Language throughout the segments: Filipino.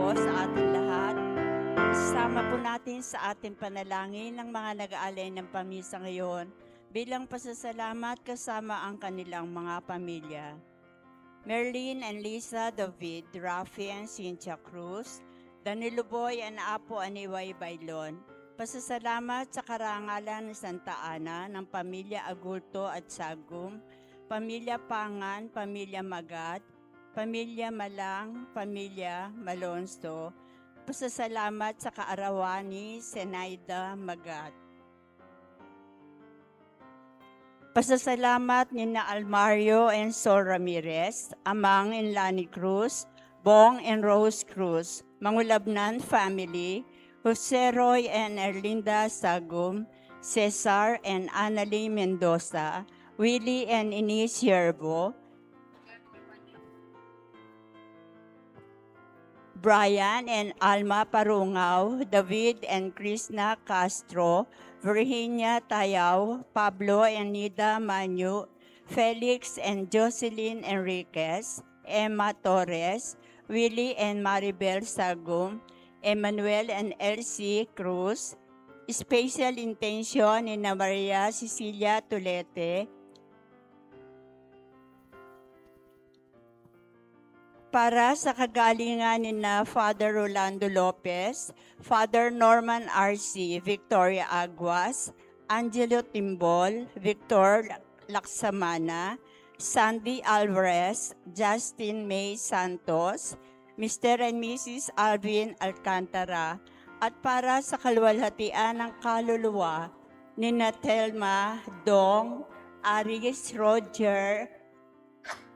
po sa ating lahat. Isama po natin sa ating panalangin ng mga nag-aalay ng pamisa ngayon bilang pasasalamat kasama ang kanilang mga pamilya. Merlin and Lisa David, Rafi and Cynthia Cruz, Danilo Boy and Apo Aniway Bailon, pasasalamat sa karangalan ng Santa Ana ng pamilya Agulto at Sagum, pamilya Pangan, pamilya Magat, pamilya Malang, pamilya Malonzo, pasasalamat sa kaarawan ni Senaida Magat. Pasasalamat ni na Almario and Sol Ramirez, Amang and Lani Cruz, Bong and Rose Cruz, Mangulabnan family, Jose Roy and Erlinda Sagum, Cesar and Annalie Mendoza, Willie and Ines Yerbo, Brian and Alma Parungaw, David and Krishna Castro, Virginia Tayaw, Pablo and Nida Manyu, Felix and Jocelyn Enriquez, Emma Torres, Willie and Maribel Sagum, Emmanuel and Elsie Cruz, special intention ni na Maria Cecilia Tulete, para sa kagalingan ni na Father Rolando Lopez, Father Norman R.C., Victoria Aguas, Angelo Timbol, Victor Laksamana, Sandy Alvarez, Justin May Santos, Mr. and Mrs. Alvin Alcantara, at para sa kaluwalhatian ng kaluluwa ni na Telma, Dong, Aris, Roger,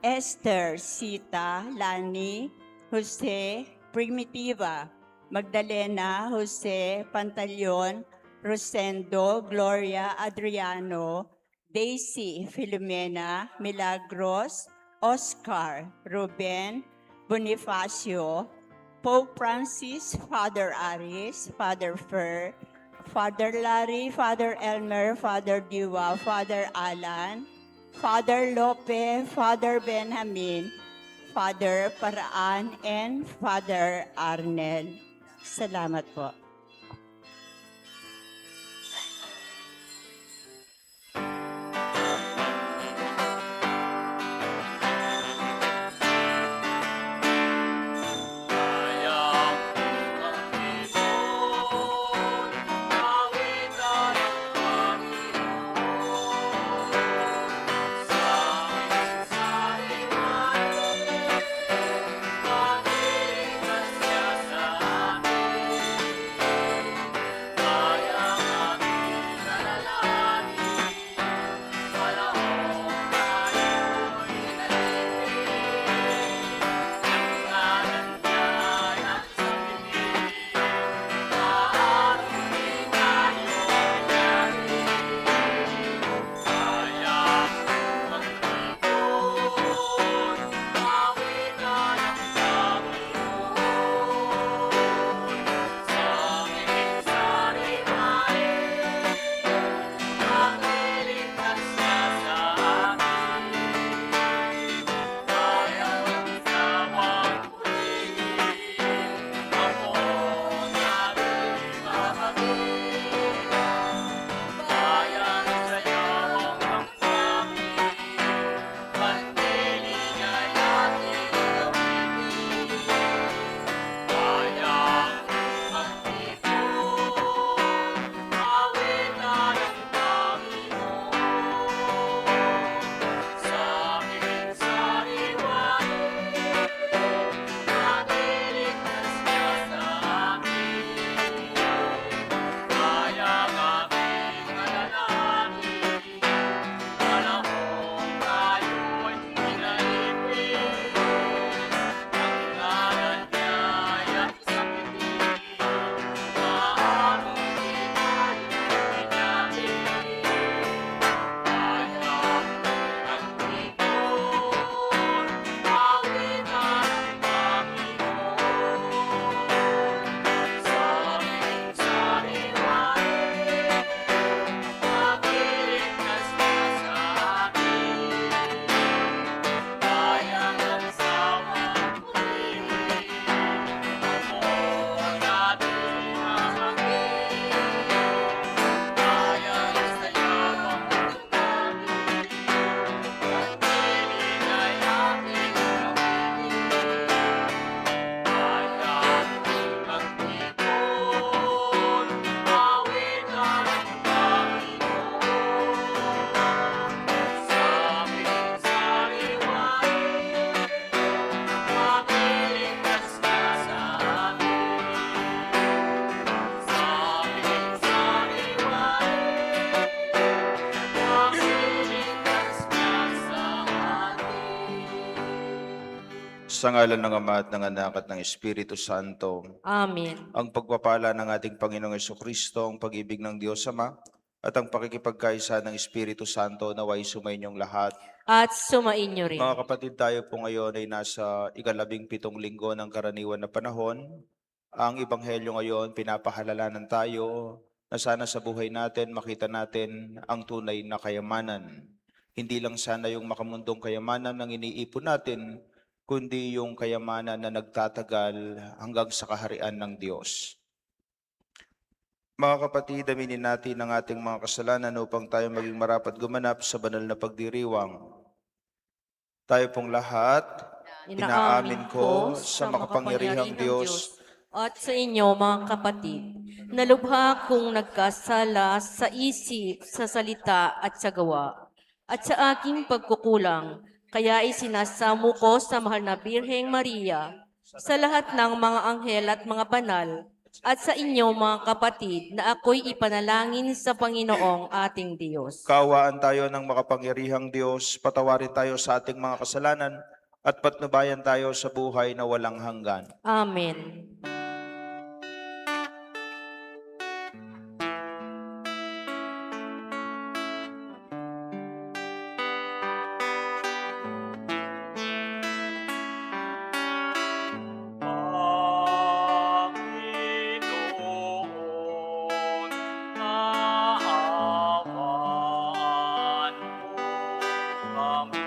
Esther, Sita, Lani, Jose, Primitiva, Magdalena, Jose, Pantaleon, Rosendo, Gloria, Adriano, Daisy, Filomena, Milagros, Oscar, Ruben, Bonifacio, Pope Francis, Father Aris, Father Fer, Father Larry, Father Elmer, Father Diwa, Father Alan, Father Lope, Father Benjamin, Father Paraan, and Father Arnel. Salamat po. Sa ngalan ng Ama at ng Anak at ng Espiritu Santo. Amen. Ang pagpapala ng ating Panginoong Jesucristo, ang pag-ibig ng Diyos Ama, at ang pakikipagkaisa ng Espiritu Santo naway sumainyong lahat. At sumainyo rin. Mga kapatid, tayo po ngayon ay nasa ika-17 linggo ng karaniwan na panahon. Ang Ebanghelyo ngayon, pinapahalalanan tayo na sana sa buhay natin makita natin ang tunay na kayamanan. Hindi lang sana yung makamundong kayamanan ang iniipon natin, kundi yung kayamanan na nagtatagal hanggang sa kaharian ng Diyos. Mga kapatid, aminin natin ang ating mga kasalanan upang tayo maging marapat gumanap sa banal na pagdiriwang. Tayo pong lahat, inaamin ko sa makapangyarihang Diyos at sa inyo mga kapatid, na lubha kong nagkasala sa isip, sa salita at sa gawa, at sa aking pagkukulang, kaya isinasamo ko sa mahal na Birheng Maria, sa lahat ng mga anghel at mga banal, at sa inyo mga kapatid, na ako'y ipanalangin sa Panginoong ating Diyos. Kaawaan tayo ng makapangyarihang Diyos, patawarin tayo sa ating mga kasalanan, at patnubayan tayo sa buhay na walang hanggan. Amen. Panginoon, kaawaan mo kami.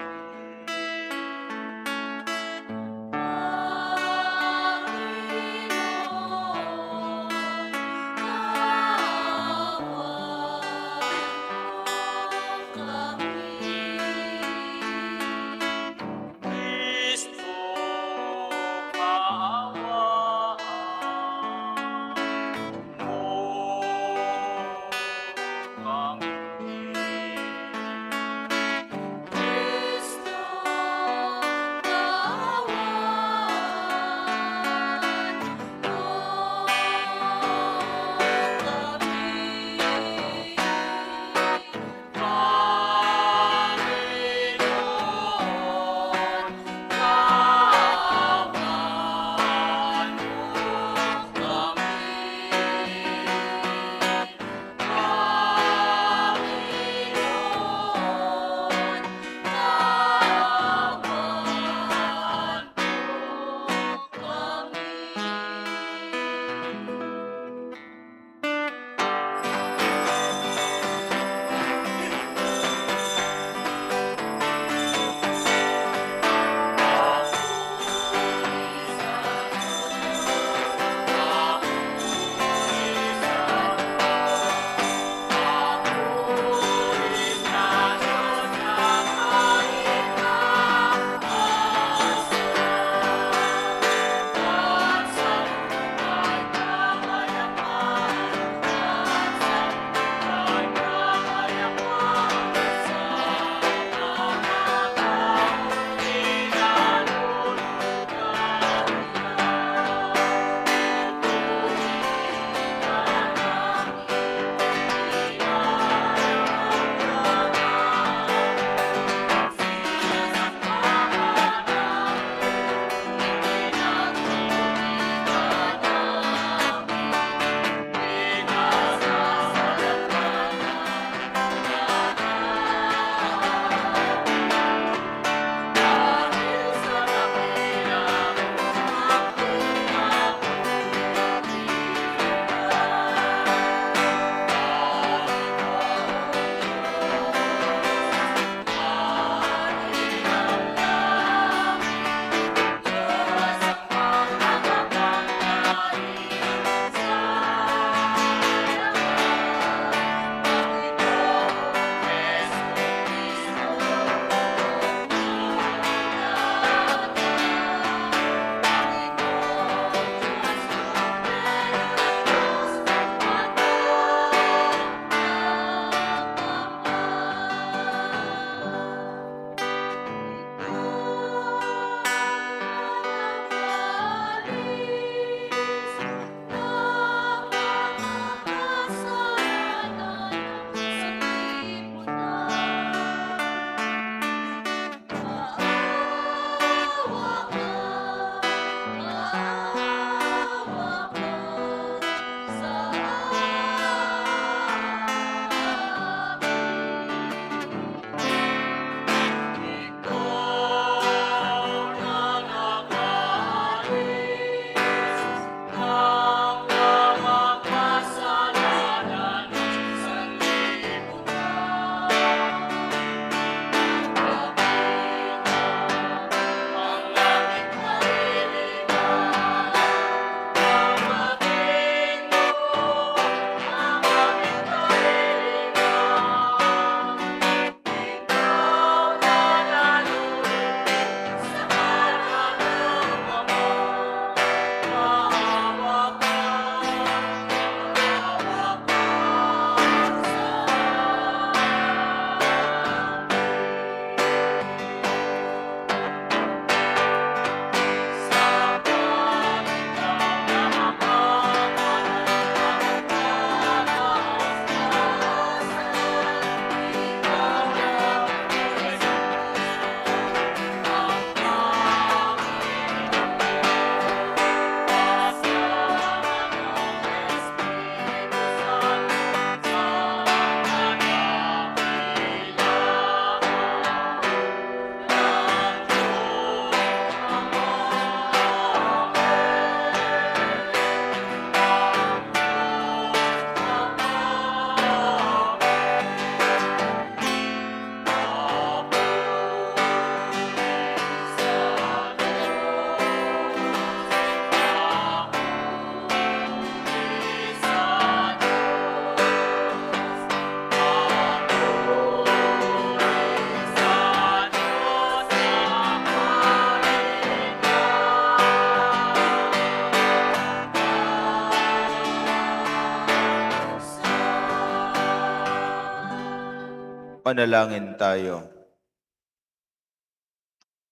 Manalangin tayo.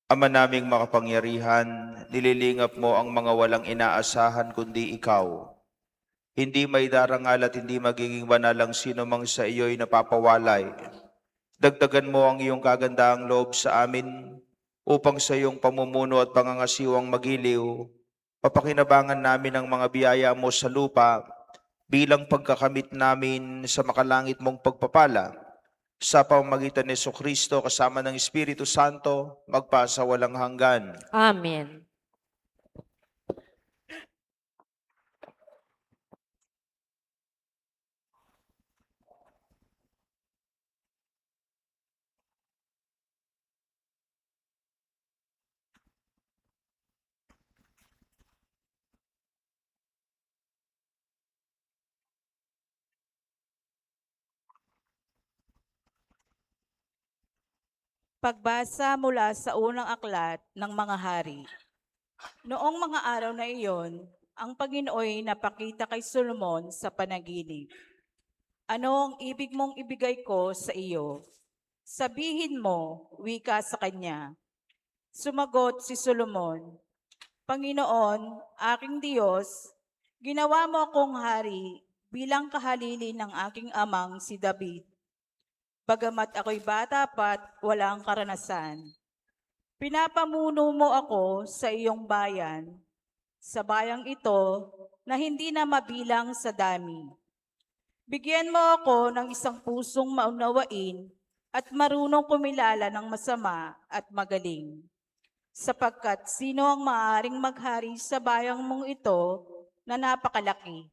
Ama naming makapangyarihan, nililingap mo ang mga walang inaasahan kundi ikaw. Hindi may darangal at hindi magiging banal ang sino mang sa iyo'y napapawalay. Dagdagan mo ang iyong kagandaang loob sa amin upang sa iyong pamumuno at pangangasiwang magiliw, papakinabangan namin ang mga biyaya mo sa lupa bilang pagkakamit namin sa makalangit mong pagpapala. Sa pamamagitan ni Jesucristo kasama ng Espiritu Santo, magpasa walang hanggan. Amen. Pagbasa mula sa unang aklat ng mga hari. Noong mga araw na iyon, ang Panginoon napakita kay Solomon sa panaginip. Ano ang ibig mong ibigay ko sa iyo? Sabihin mo, wika sa kanya. Sumagot si Solomon, Panginoon, aking Diyos, ginawa mo akong hari bilang kahalili ng aking amang si David. Bagamat ako'y bata pa't walang karanasan. Pinapamuno mo ako sa iyong bayan, sa bayang ito na hindi na mabilang sa dami. Bigyan mo ako ng isang pusong maunawain at marunong kumilala ng masama at magaling. Sapagkat sino ang maaaring maghari sa bayang mong ito na napakalaki?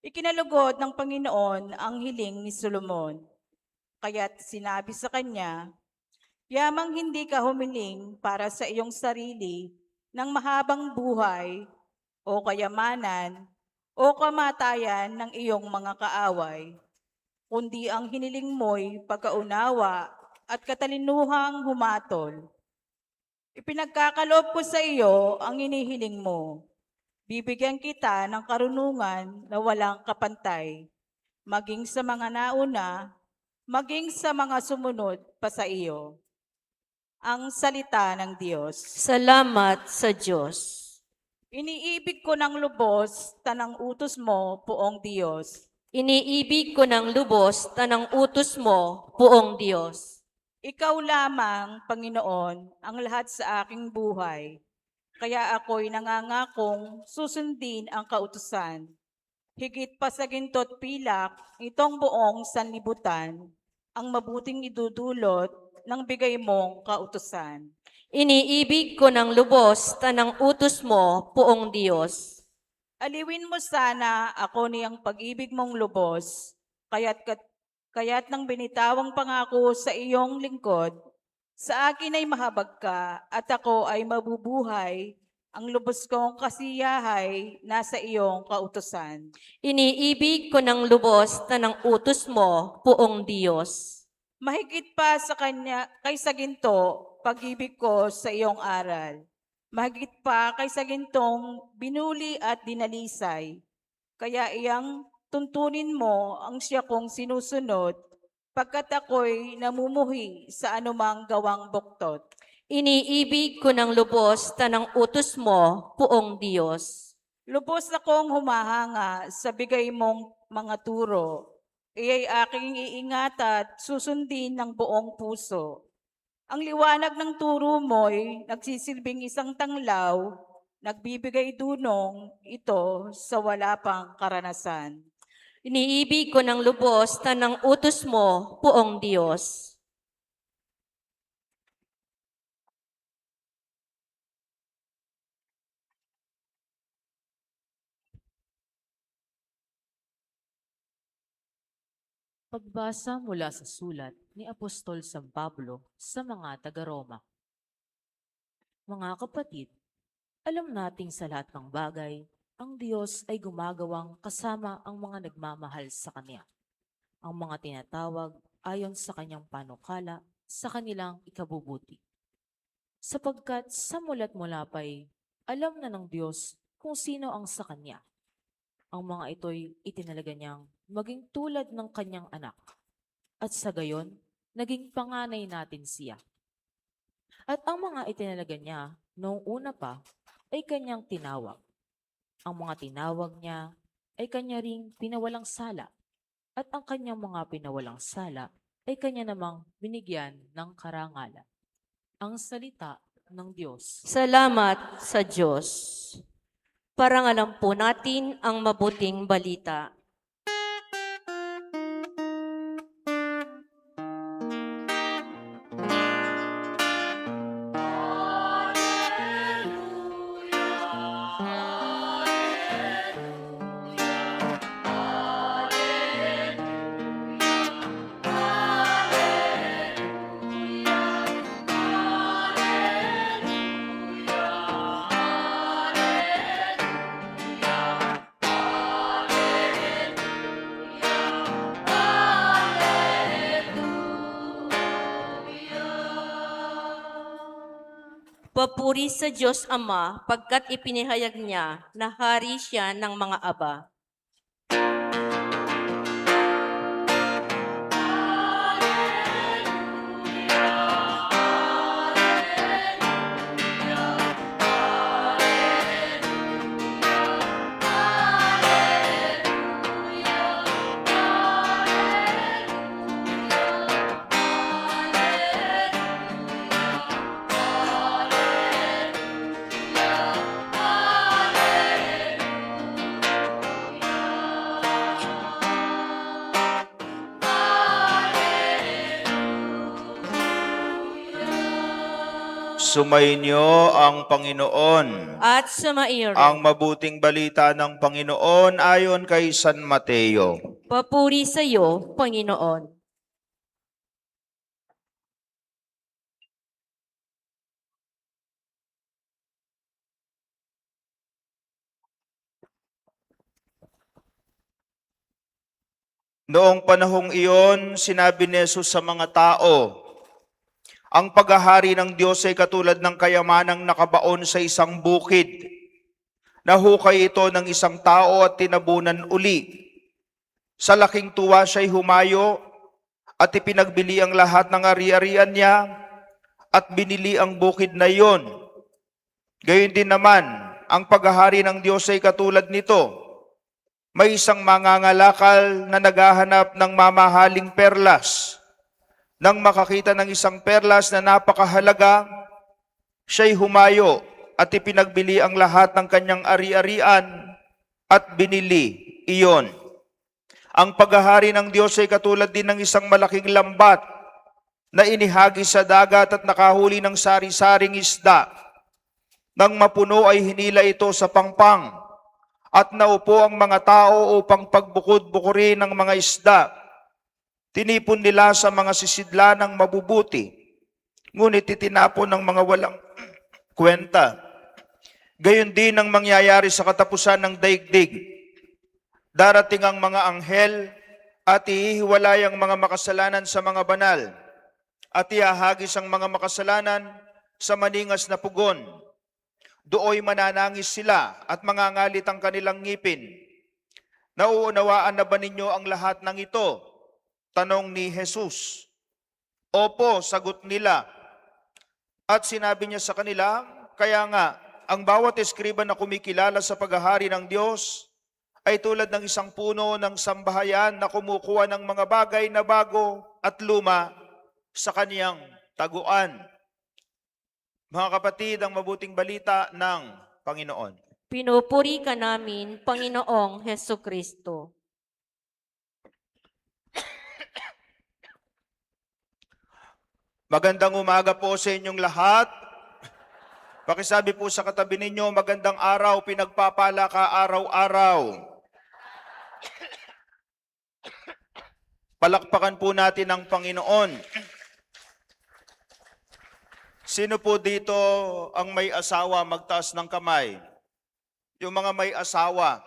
Ikinalugod ng Panginoon ang hiling ni Solomon. Kaya't sinabi sa kanya, yamang hindi ka humiling para sa iyong sarili ng mahabang buhay o kayamanan o kamatayan ng iyong mga kaaway, kundi ang hiniling mo'y pagkaunawa at katalinuhang humatol. Ipinagkakaloob ko sa iyo ang inihiling mo. Bibigyan kita ng karunungan na walang kapantay, maging sa mga nauna, maging sa mga sumunod pa sa iyo. Ang salita ng Diyos. Salamat sa Diyos. Iniibig ko ng lubos tanang utos mo, Poong Diyos. Iniibig ko ng lubos tanang utos mo, Poong Diyos. Ikaw lamang, Panginoon, ang lahat sa aking buhay. Kaya ako'y nangangakong susundin ang kautusan. Higit pa sa ginto't pilak, itong buong sanlibutan, ang mabuting idudulot ng bigay mong kautusan. Iniibig ko ng lubos tanang utos mo, Poong Diyos. Aliwin mo sana ako niyang pag-ibig mong lubos, kaya't nang binitawang pangako sa iyong lingkod, sa akin ay mahabag ka at ako ay mabubuhay, ang lubos kong kasiyahay nasa iyong kautusan. Iniibig ko ng lubos tanang utos mo, Poong Diyos. Mahigit pa sa kanya kaysa ginto, pag-ibig ko sa iyong aral. Mahigit pa kaysa gintong binuli at dinalisay. Kaya iyang tuntunin mo ang siya kong sinusunod, pagkat ako'y namumuhi sa anumang gawang buktot. Iniibig ko ng lubos tanang utos mo, Poong Diyos. Lubos akong humahanga sa bigay mong mga turo. Iya'y aking iingat at susundin ng buong puso. Ang liwanag ng turo mo'y nagsisilbing isang tanglaw, nagbibigay dunong ito sa wala pang karanasan. Iniibig ko ng lubos tanang utos mo, Poong Diyos. Pagbasa mula sa sulat ni Apostol San Pablo sa mga taga-Roma. Mga kapatid, alam nating sa lahat ng bagay, ang Diyos ay gumagawang kasama ang mga nagmamahal sa Kanya. Ang mga tinatawag ayon sa Kanyang panukala sa kanilang ikabubuti. Sapagkat sa mulat mula pa'y alam na ng Diyos kung sino ang sa Kanya. Ang mga ito'y itinalaga niyang maging tulad ng Kanyang anak. At sa gayon, naging panganay natin siya. At ang mga itinalaga niya noong una pa ay kanyang tinawag. Ang mga tinawag niya ay kanya ring pinawalang sala. At ang kanyang mga pinawalang sala ay kanya namang binigyan ng karangalan. Ang salita ng Diyos. Salamat sa Diyos. Parangalan po natin ang mabuting balita. Papuri sa Diyos Ama pagkat ipinahayag niya na hari siya ng mga aba. Sumainyo ang Panginoon. At sumairin. Ang mabuting balita ng Panginoon ayon kay San Mateo. Papuri sa iyo, Panginoon. Noong panahong iyon, sinabi ni Jesus sa mga tao, ang paghahari ng Diyos ay katulad ng kayamanang nakabaon sa isang bukid. Nahukay ito ng isang tao at tinabunan uli. Sa laking tuwa siya'y humayo at ipinagbili ang lahat ng ari-arian niya at binili ang bukid na iyon. Gayon din naman, ang paghahari ng Diyos ay katulad nito. May isang mangangalakal na naghahanap ng mamahaling perlas. Nang makakita ng isang perlas na napakahalaga, siya'y humayo at ipinagbili ang lahat ng kanyang ari-arian at binili iyon. Ang paghahari ng Diyos ay katulad din ng isang malaking lambat na inihagi sa dagat at nakahuli ng sari-saring isda. Nang mapuno ay hinila ito sa pangpang at naupo ang mga tao upang pagbukod-bukurin ng mga isda. Tinipon nila sa mga sisidla ng mabubuti, ngunit itinapon ng mga walang kwenta. Gayon din ang mangyayari sa katapusan ng daigdig. Darating ang mga anghel at ihiwalay ang mga makasalanan sa mga banal at ihahagis ang mga makasalanan sa maningas na pugon. Dooy mananangis sila at mangangalit ang kanilang ngipin. Nauunawaan na ba ninyo ang lahat ng ito? Tanong ni Jesus. Opo, sagot nila. At sinabi niya sa kanila, kaya nga, ang bawat eskriba na kumikilala sa paghahari ng Diyos ay tulad ng isang puno ng sambahayan na kumukuha ng mga bagay na bago at luma sa kaniyang taguan. Mga kapatid, ang mabuting balita ng Panginoon. Pinupuri ka namin, Panginoong Heso Kristo. Magandang umaga po sa inyong lahat. Pakisabi po sa katabi ninyo, magandang araw, pinagpapala ka araw-araw. Palakpakan po natin ang Panginoon. Sino po dito ang may asawa? Magtaas ng kamay. Yung mga may asawa.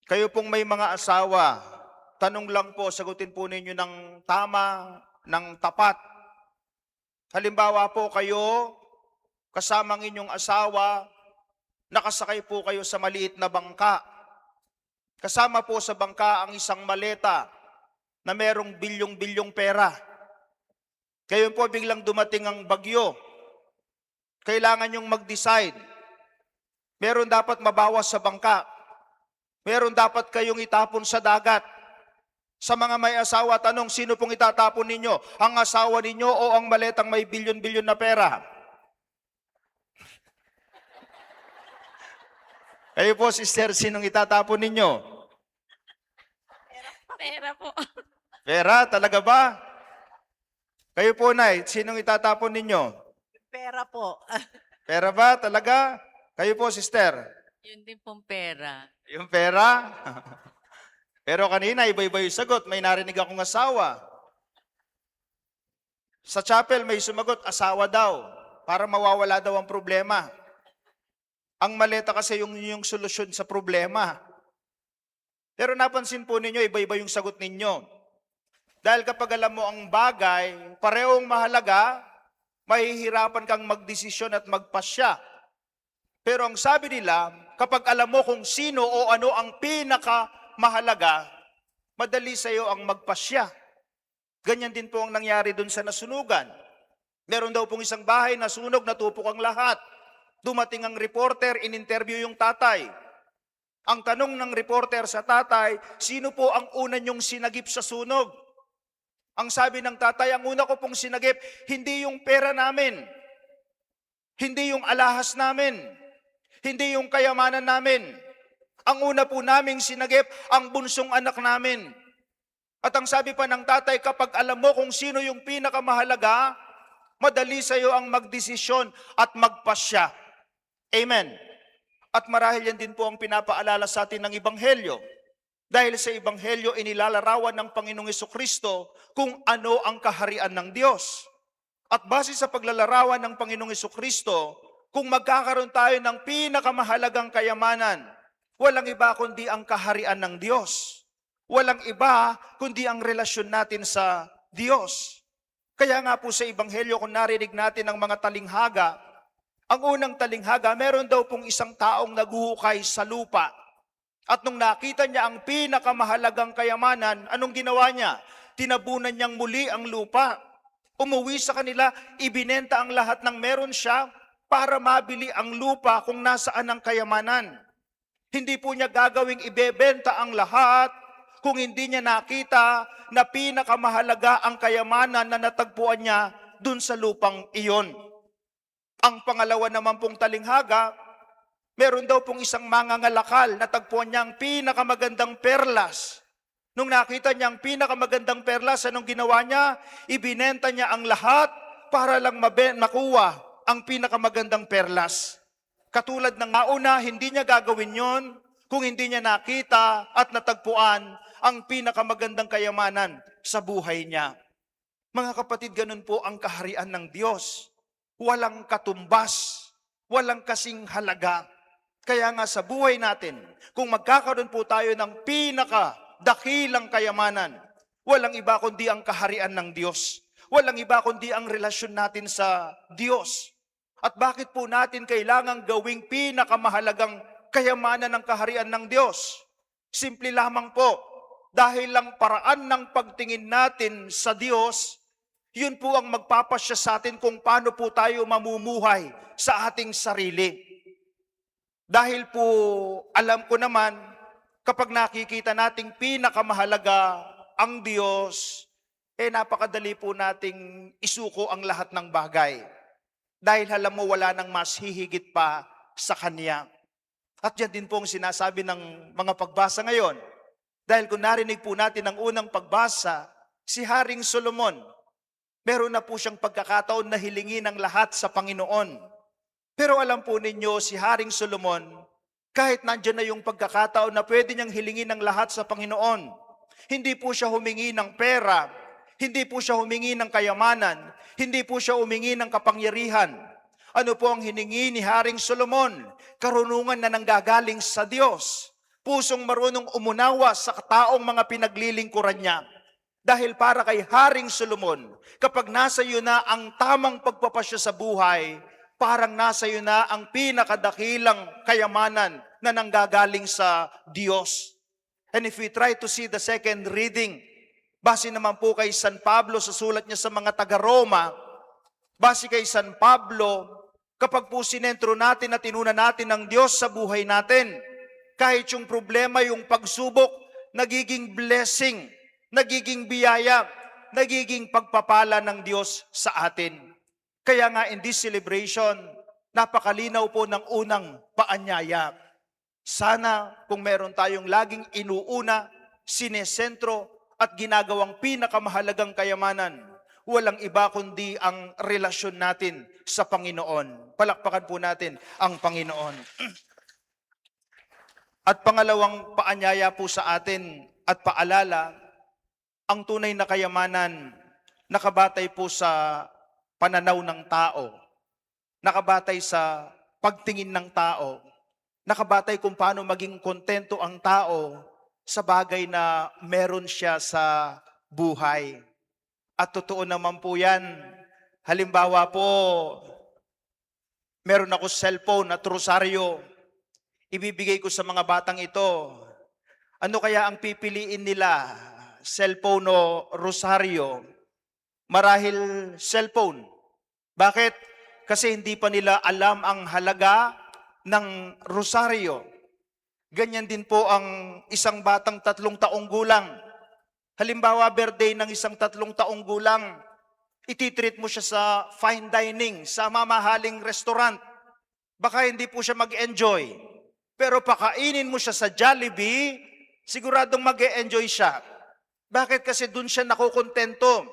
Kayo pong may mga asawa, tanong lang po, sagutin po ninyo ng tama, ng tapat. Halimbawa po kayo, kasamang inyong asawa, nakasakay po kayo sa maliit na bangka. Kasama po sa bangka ang isang maleta. na merong bilyong-bilyong pera. Ngayon po biglang dumating ang bagyo. Kailangan yung mag-decide. Meron dapat mabawas sa bangka. Meron dapat kayong itapon sa dagat. Sa mga may asawa, tanong, sino pong itatapon ninyo? Ang asawa ninyo o ang maletang may bilyon-bilyon na pera? Kayo po, sister, sinong itatapon ninyo? Pera po. Pera, talaga ba? Kayo po, Nay, sinong itatapon ninyo? Pera po. Pera ba, talaga? Kayo po, sister? Yun din pong pera. Yung pera? Pero kanina, iba-iba yung sagot. May narinig akong asawa. Sa chapel, may sumagot, asawa daw, para mawawala daw ang problema. Ang maleta kasi yung solusyon sa problema. Pero napansin po ninyo, iba-iba yung sagot ninyo. Dahil kapag alam mo ang bagay, parehong mahalaga, mahihirapan kang magdesisyon at magpasya. Pero ang sabi nila, kapag alam mo kung sino o ano ang pinakamahalaga, madali sa iyo ang magpasya. Ganyan din po ang nangyari dun sa nasunugan. Meron daw pong isang bahay na sunog, natupok ang lahat. Dumating ang reporter, in-interview yung tatay. Ang tanong ng reporter sa tatay, sino po ang una niyong sinagip sa sunog? Ang sabi ng tatay, ang una ko pong sinagip, hindi yung pera namin, hindi yung alahas namin, hindi yung kayamanan namin. Ang una po naming sinagip, ang bunsong anak namin. At ang sabi pa ng tatay, kapag alam mo kung sino yung pinakamahalaga, madali sa iyo ang magdesisyon at magpasya. Amen. At marahil yan din po ang pinapaalala sa atin ng Ebanghelyo. Dahil sa Ebanghelyo, inilalarawan ng Panginoong Hesukristo kung ano ang kaharian ng Diyos. At base sa paglalarawan ng Panginoong Hesukristo, kung magkakaroon tayo ng pinakamahalagang kayamanan, walang iba kundi ang kaharian ng Diyos. Walang iba kundi ang relasyon natin sa Diyos. Kaya nga po sa Ebanghelyo, kung narinig natin ang mga talinghaga, ang unang talinghaga, meron daw pong isang taong naguhukay sa lupa. At nung nakita niya ang pinakamahalagang kayamanan, anong ginawa niya? Tinabunan niyang muli ang lupa. Umuwi sa kanila, ibinenta ang lahat ng meron siya para mabili ang lupa kung nasaan ang kayamanan. Hindi po niya gagawing ibebenta ang lahat kung hindi niya nakita na pinakamahalaga ang kayamanan na natagpuan niya dun sa lupang iyon. Ang pangalawa naman pong talinghaga, meron daw pong isang mangangalakal na tagpuan niya ang pinakamagandang perlas. Nung nakita niya ang pinakamagandang perlas, anong ginawa niya? Ibinenta niya ang lahat para lang makuha ang pinakamagandang perlas. Katulad ng nauna, hindi niya gagawin yon kung hindi niya nakita at natagpuan ang pinakamagandang kayamanan sa buhay niya. Mga kapatid, ganun po ang kaharian ng Diyos. Walang katumbas, walang kasing halaga. Kaya nga sa buhay natin, kung magkakaroon po tayo ng pinakadakilang kayamanan, walang iba kundi ang kaharian ng Diyos. Walang iba kundi ang relasyon natin sa Diyos. At bakit po natin kailangang gawing pinakamahalagang kayamanan ng kaharian ng Diyos? Simple lamang po, dahil lang paraan ng pagtingin natin sa Diyos, yun po ang magpapasya sa atin kung paano po tayo mamumuhay sa ating sarili. Dahil po alam ko naman, kapag nakikita nating pinakamahalaga ang Diyos, napakadali po nating isuko ang lahat ng bagay. Dahil alam mo wala nang mas hihigit pa sa Kanya. At yan din po ang sinasabi ng mga pagbasa ngayon. Dahil kung narinig po natin ang unang pagbasa, si Haring Solomon, meron na po siyang pagkakataon na hilingin ang lahat sa Panginoon. Pero alam po ninyo, si Haring Solomon, kahit nandyan na yung pagkakataon na pwede niyang hilingin ang lahat sa Panginoon, hindi po siya humingi ng pera, hindi po siya humingi ng kayamanan, hindi po siya humingi ng kapangyarihan. Ano po ang hiningi ni Haring Solomon? Karunungan na nanggagaling sa Diyos. Pusong marunong umunawa sa taong mga pinaglilingkuran niya. Dahil para kay Haring Solomon, kapag nasa iyo na ang tamang pagpapasya sa buhay, parang nasa iyo na ang pinakadakilang kayamanan na nanggagaling sa Diyos. And if we try to see the second reading Base naman po kay San Pablo sa sulat niya sa mga taga-Roma, base kay San Pablo, kapag po sinentro natin at inuna natin ng Diyos sa buhay natin, kahit yung problema, yung pagsubok, nagiging blessing, nagiging biyaya, nagiging pagpapala ng Diyos sa atin. Kaya nga in this celebration, napakalinaw po ng unang paanyaya. Sana kung meron tayong laging inuuna, sinesentro at ginagawang pinakamahalagang kayamanan, walang iba kundi ang relasyon natin sa Panginoon. Palakpakan po natin ang Panginoon. At pangalawang paanyaya po sa atin at paalala, ang tunay na kayamanan nakabatay po sa pananaw ng tao, nakabatay sa pagtingin ng tao, nakabatay kung paano maging kontento ang tao sa bagay na meron siya sa buhay. At totoo naman po yan. Halimbawa po, meron ako cellphone at rosaryo. Ibibigay ko sa mga batang ito. Ano kaya ang pipiliin nila? Cellphone o rosaryo? Marahil cellphone. Bakit? Kasi hindi pa nila alam ang halaga ng rosaryo. Ganyan din po ang isang batang 3 taong gulang. Halimbawa, birthday ng isang 3 taong gulang, ititreat mo siya sa fine dining, sa mamahaling restaurant. Baka hindi po siya mag-enjoy. Pero pakainin mo siya sa Jollibee, siguradong mag-enjoy siya. Bakit? Kasi dun siya nakukontento.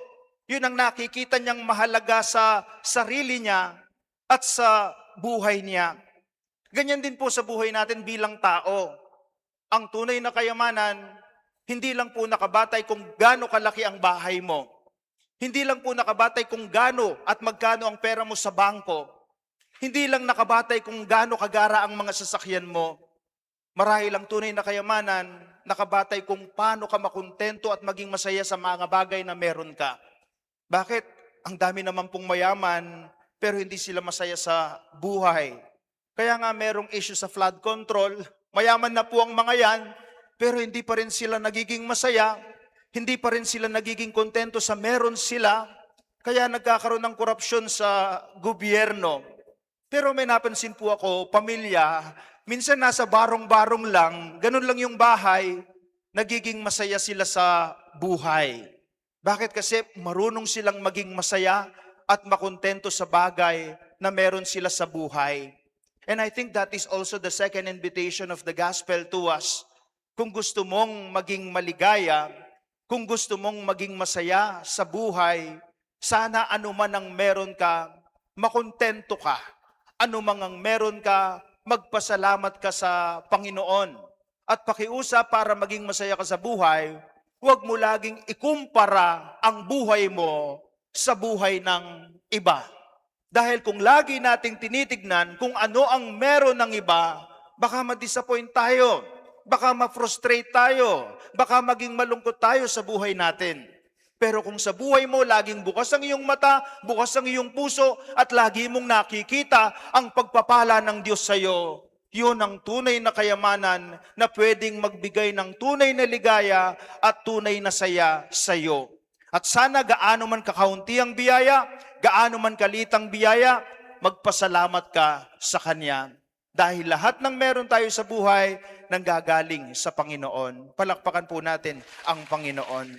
Yun ang nakikita niyang mahalaga sa sarili niya at sa buhay niya. Ganyan din po sa buhay natin bilang tao. Ang tunay na kayamanan, hindi lang po nakabatay kung gaano kalaki ang bahay mo. Hindi lang po nakabatay kung gaano at magkano ang pera mo sa bangko. Hindi lang nakabatay kung gaano kagara ang mga sasakyan mo. Marahil ang tunay na kayamanan, nakabatay kung paano ka makontento at maging masaya sa mga bagay na meron ka. Bakit? Ang dami naman pong mayaman, pero hindi sila masaya sa buhay. Kaya nga merong issue sa flood control, mayaman na po ang mga yan, pero hindi pa rin sila nagiging masaya, hindi pa rin sila nagiging kontento sa meron sila, kaya nagkakaroon ng korupsyon sa gobyerno. Pero may napansin po ako, pamilya, minsan nasa barong-barong lang, ganun lang yung bahay, nagiging masaya sila sa buhay. Bakit? Kasi marunong silang maging masaya at makontento sa bagay na meron sila sa buhay. And I think that is also the second invitation of the gospel to us. Kung gusto mong maging maligaya, kung gusto mong maging masaya sa buhay, sana anuman ang meron ka, makontento ka. Anuman ang meron ka, magpasalamat ka sa Panginoon. At pakiusap para maging masaya ka sa buhay, huwag mo laging ikumpara ang buhay mo sa buhay ng iba. Dahil kung lagi nating tinitignan kung ano ang meron ng iba, baka ma-disappoint tayo, baka ma-frustrate tayo, baka maging malungkot tayo sa buhay natin. Pero kung sa buhay mo, laging bukas ang iyong mata, bukas ang iyong puso, at lagi mong nakikita ang pagpapala ng Diyos sa iyo, yun ang tunay na kayamanan na pwedeng magbigay ng tunay na ligaya at tunay na saya sa iyo. At sana gaano man kakaunti ang biyaya, gaano man kalitang biyaya, magpasalamat ka sa Kanya. Dahil lahat ng meron tayo sa buhay nanggagaling sa Panginoon. Palakpakan po natin ang Panginoon.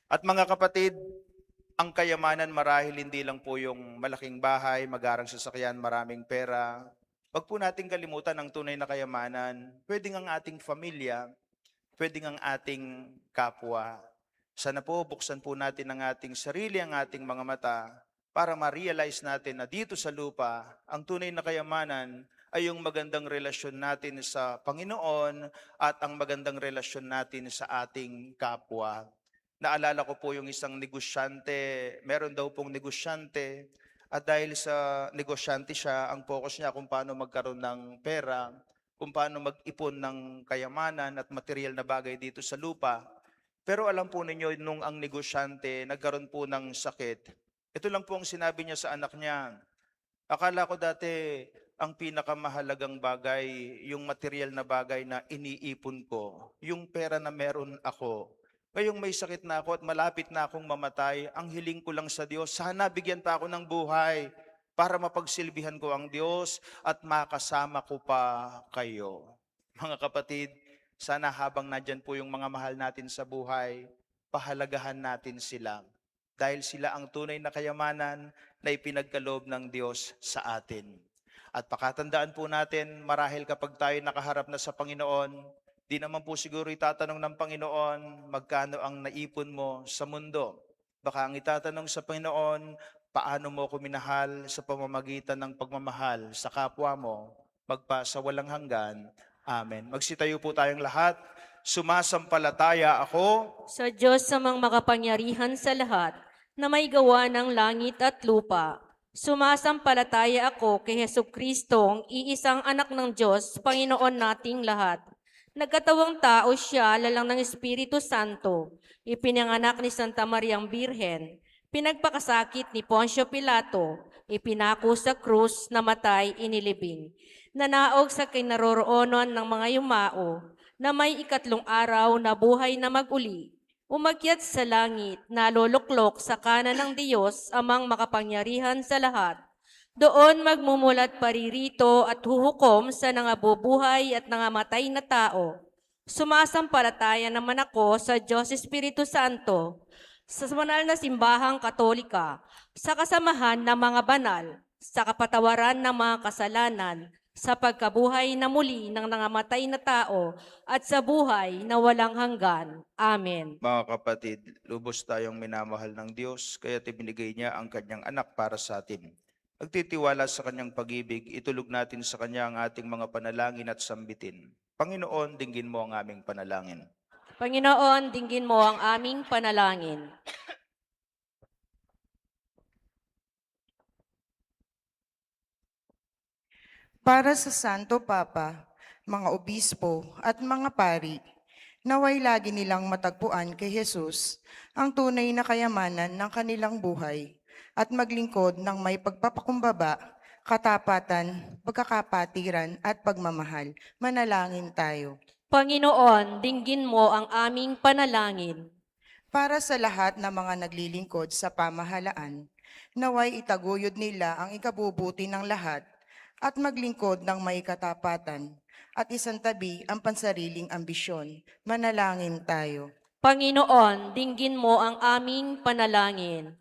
At mga kapatid, ang kayamanan marahil hindi lang po yung malaking bahay, magarang sasakyan, maraming pera. Huwag po nating kalimutan ang tunay na kayamanan. Pwedeng ang ating pamilya, pwedeng ang ating kapwa. Sana po buksan po natin ang ating sarili, ang ating mga mata para ma-realize natin na dito sa lupa, ang tunay na kayamanan ay yung magandang relasyon natin sa Panginoon at ang magandang relasyon natin sa ating kapwa. Naalala ko po yung isang negosyante, meron daw pong negosyante at dahil sa negosyante siya, ang focus niya kung paano magkaroon ng pera, kung paano mag-ipon ng kayamanan at material na bagay dito sa lupa. Pero alam po ninyo, nung ang negosyante nagkaroon po ng sakit, ito lang po ang sinabi niya sa anak niya. Akala ko dati ang pinakamahalagang bagay, yung material na bagay na iniipon ko, yung pera na meron ako. Ngayong may sakit na ako at malapit na akong mamatay, ang hiling ko lang sa Diyos, sana bigyan pa ako ng buhay para mapagsilbihan ko ang Diyos at makasama ko pa kayo. Mga kapatid, sana habang nandyan po yung mga mahal natin sa buhay, pahalagahan natin sila. Dahil sila ang tunay na kayamanan na ipinagkaloob ng Diyos sa atin. At pakatandaan po natin, marahil kapag tayo nakaharap na sa Panginoon, di naman po siguro itatanong ng Panginoon, magkano ang naipon mo sa mundo. Baka ang itatanong sa Panginoon, paano mo ako minahal sa pamamagitan ng pagmamahal sa kapwa mo, magpa sa walang hanggan. Amen. Magsitayo po tayong lahat. Sumasampalataya ako Sa Diyos samang makapangyarihan sa lahat, na may gawa ng langit at lupa. Sumasampalataya ako kay Hesukristo, iisang anak ng Diyos, Panginoon nating lahat. Nagkatawang tao siya, lalang ng Espiritu Santo, ipinanganak ni Santa Mariang Birhen, pinagpakasakit ni Poncio Pilato, ipinako sa krus, namatay, inilibing. Nanaog sa kinaroroonan ng mga yumao, na may ikatlong araw na buhay na maguli. Umakyat sa langit, naluluklok sa kanan ng Diyos, amang makapangyarihan sa lahat. Doon magmumulat paririto at huhukom sa nangabubuhay at nangamatay na tao. Sumasampalataya naman ako sa Diyos Espiritu Santo, sa banal na simbahang katolika, sa kasamahan ng mga banal, sa kapatawaran ng mga kasalanan, sa pagkabuhay na muli ng nangamatay na tao, at sa buhay na walang hanggan. Amen. Mga kapatid, lubos tayong minamahal ng Diyos, kaya ibinigay niya ang kanyang anak para sa atin. Nagtitiwala sa kanyang pag-ibig, itulog natin sa kanya ang ating mga panalangin at sambitin. Panginoon, dinggin mo ang aming panalangin. Panginoon, dinggin mo ang aming panalangin. Para sa Santo Papa, mga obispo at mga pari, naway lagi nilang matagpuan kay Jesus ang tunay na kayamanan ng kanilang buhay at maglingkod ng may pagpapakumbaba, katapatan, pagkakapatiran at pagmamahal. Manalangin tayo. Panginoon, dinggin mo ang aming panalangin. Para sa lahat ng mga naglilingkod sa pamahalaan, naway itaguyod nila ang ikabubuti ng lahat at maglingkod ng may katapatan at isantabi ang pansariling ambisyon. Manalangin tayo. Panginoon, dinggin mo ang aming panalangin.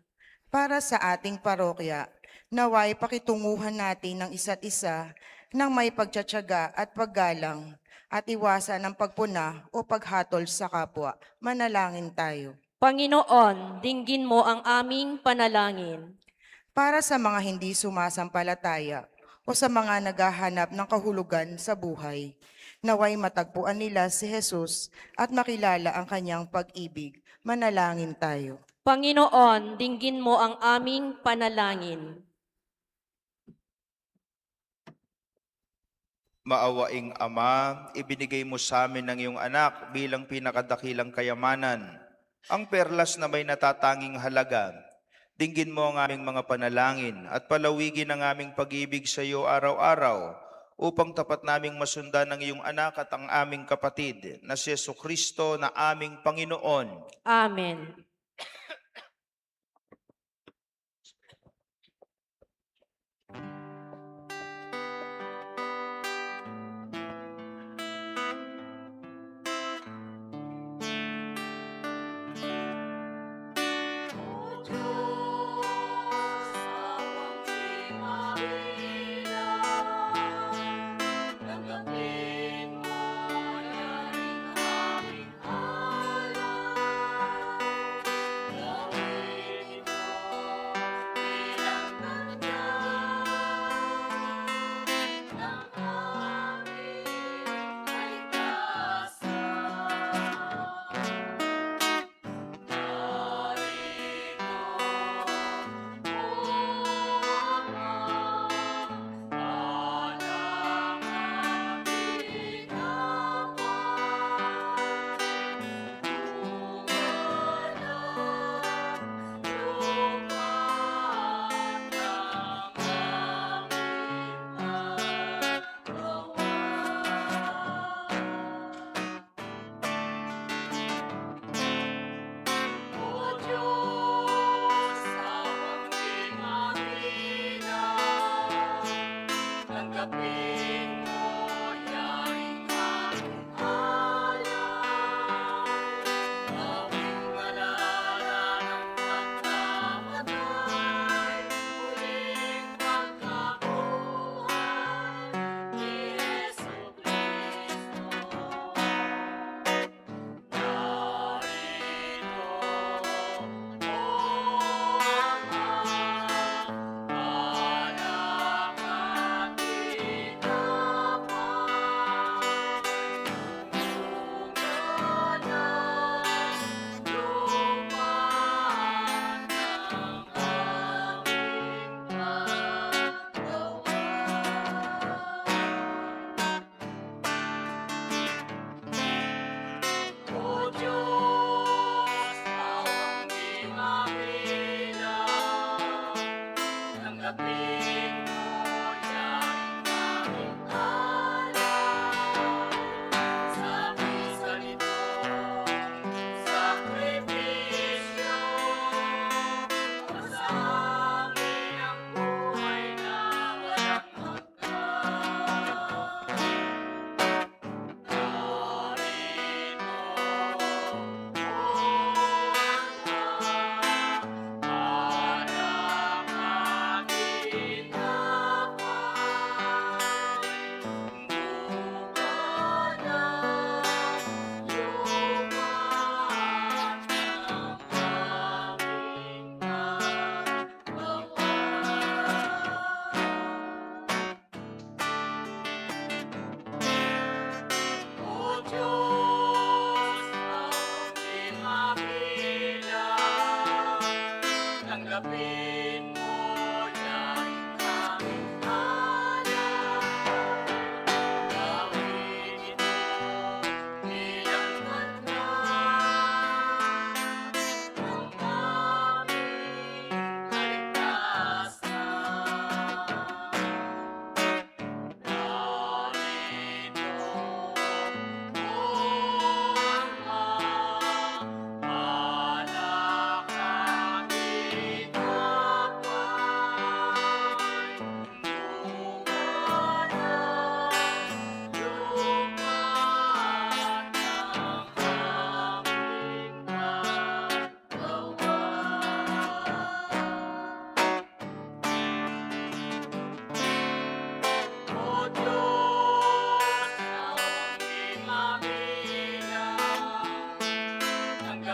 Para sa ating parokya, naway pakitunguhan natin ng isa't isa ng may pagtsatsaga at paggalang at iwasan ang pagpuna o paghatol sa kapwa. Manalangin tayo. Panginoon, dinggin mo ang aming panalangin. Para sa mga hindi sumasampalataya o sa mga naghahanap ng kahulugan sa buhay, naway matagpuan nila si Jesus at makilala ang kanyang pag-ibig. Manalangin tayo. Panginoon, dinggin mo ang aming panalangin. Maawaing Ama, ibinigay mo sa amin ng iyong anak bilang pinakadakilang kayamanan, ang perlas na may natatanging halaga. Dinggin mo ang aming mga panalangin at palawigin ang aming pag-ibig sa iyo araw-araw upang tapat naming masundan ng iyong anak at ang aming kapatid na si Jesucristo na aming Panginoon. Amen.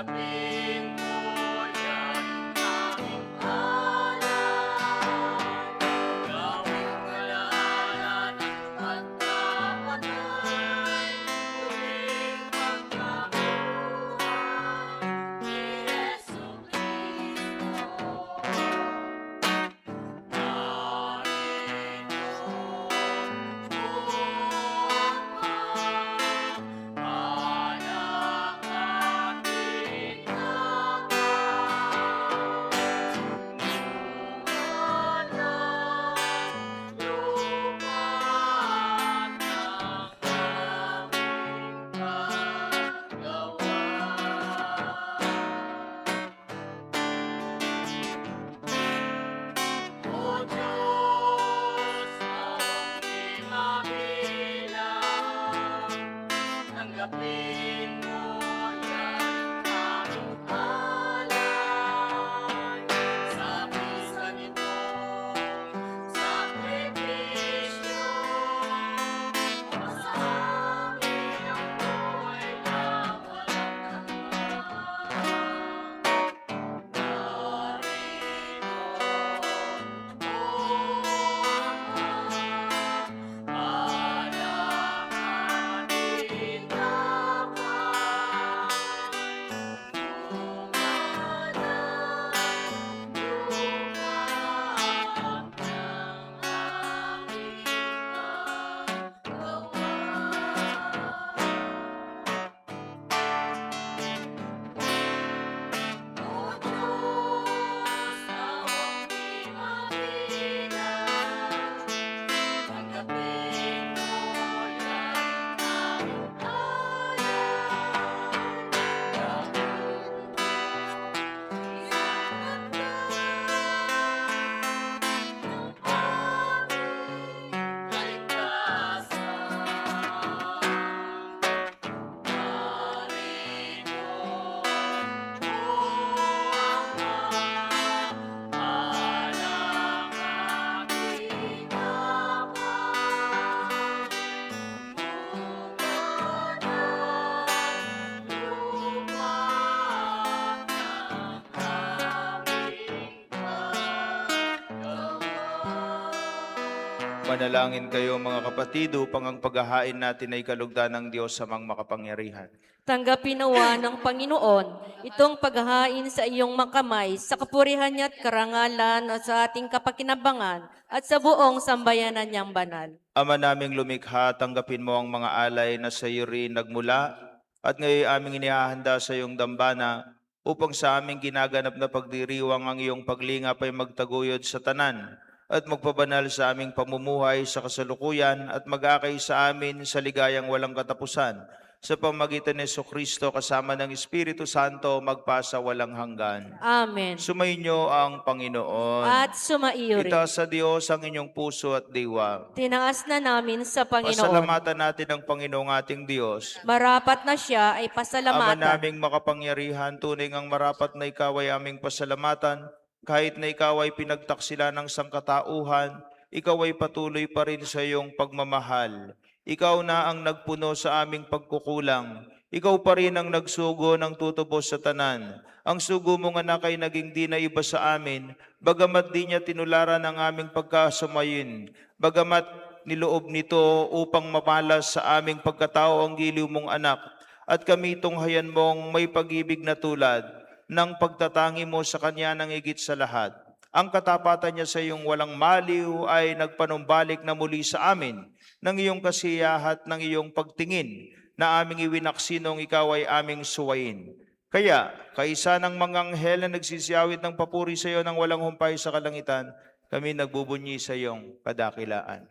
Tanggapin mo yan aming alay. Gawing ngalanan at kapatay, muling pagkabuhay ni Jesucristo. O Diyos, ang di mabilang, tanggapin mo yan aming alay. Sa bisa nitong sakripisyo, sa amin ang buhay na walang hanggan. Manalangin kayo mga kapatid upang ang paghahain natin ay kalugdan ng Diyos sa mga makapangyarihan. Tanggapin nawa ng Panginoon itong paghahain sa iyong makamay sa kapurihan niya at karangalan at sa ating kapakinabangan at sa buong sambayanan niyang banal. Ama naming lumikha, tanggapin mo ang mga alay na sa iyo rin nagmula at ngayon aming inihahanda sa iyong dambana upang sa aming ginaganap na pagdiriwang ang iyong paglingap ay magtaguyod sa tanan at magpabanal sa aming pamumuhay sa kasalukuyan at mag-akay sa amin sa ligayang walang katapusan sa pamagitan ni Jesucristo kasama ng Espiritu Santo magpasa walang hanggan. Amen. Sumainyo ang Panginoon. At sumaiyo rin. Itaas sa Diyos ang inyong puso at diwa. Tinaas na namin sa Panginoon. Pasalamatan natin ang Panginoong ating Diyos. Marapat na siya ay Ama pasalamatan. naming makapangyarihan, tunay ngang marapat na ikaw ay aming pasalamatan. Kahit na ikaw ay pinagtaksila ng sangkatauhan, ikaw ay patuloy pa rin sa iyong pagmamahal. Ikaw na ang nagpuno sa aming pagkukulang. Ikaw pa rin ang nagsugo ng tutubos sa tanan. Ang sugo mong anak ay naging di na iba sa amin, bagamat di niya tinularan ang aming pagkasumayin. Bagamat niloob nito upang mapalas sa aming pagkatao ang giliw mong anak. At kami tunghayan mong may pag-ibig na tulad ng pagtatangi mo sa kanya ng higit sa lahat. Ang katapatan niya sa iyong walang maliw ay nagpanumbalik na muli sa amin ng iyong kasiyahat ng iyong pagtingin na aming iwinaksinong ikaw ay aming suwain. Kaya, kaisa ng mga anghel na nagsisiyawit ng papuri sa iyo ng walang humpay sa kalangitan, kami nagbubunyi sa iyong kadakilaan.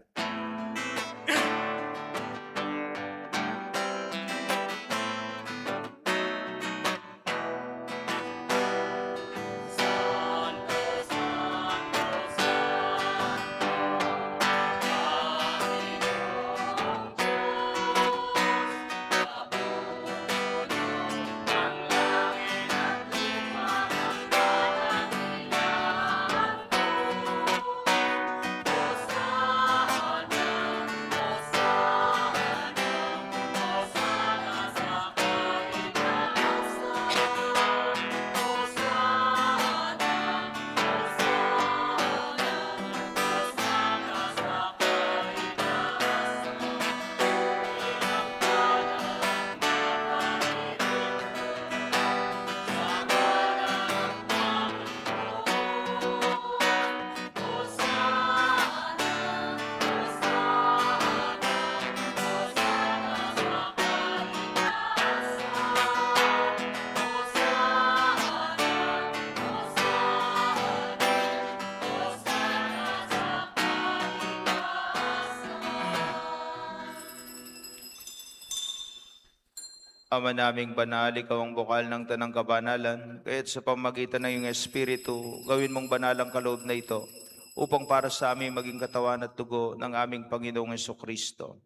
Ama naming banal, ikaw ang bukal ng tanang kabanalan, kaya't sa pamagitan ng iyong Espiritu, gawin mong banal ang kaloob na ito, upang para sa amin maging katawan at tugo ng aming Panginoong Kristo.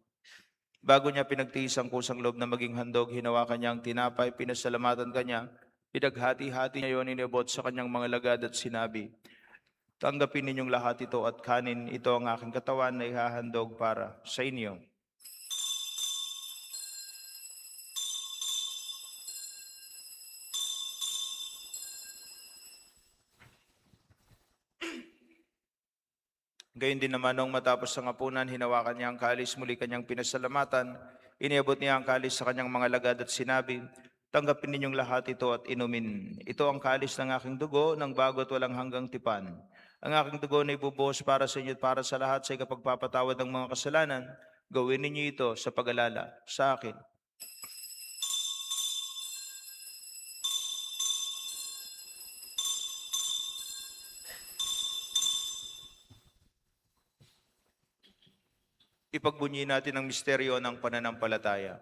Bago niya pinagtiis ang kusang loob na maging handog, hinawakan niya ang tinapay, pinasalamatan kanya, pinaghati-hati niya yon, inibot sa kanyang mga lagad at sinabi, tanggapin ninyong lahat ito at kanin, ito ang aking katawan na ihahandog para sa inyo. Gayon din naman nung matapos ang hapunan, hinawakan niya ang kalis, muli kanyang pinasalamatan, iniabot niya ang kalis sa kanyang mga lagad at sinabi, tanggapin ninyong lahat ito at inumin. Ito ang kalis ng aking dugo, ng bago at walang hanggang tipan. Ang aking dugo na ibubuhos para sa inyo at para sa lahat sa ikapagpapatawad ng mga kasalanan. Gawin ninyo ito sa pag-alala sa akin. Ipagbunyi natin ang misteryo ng pananampalataya.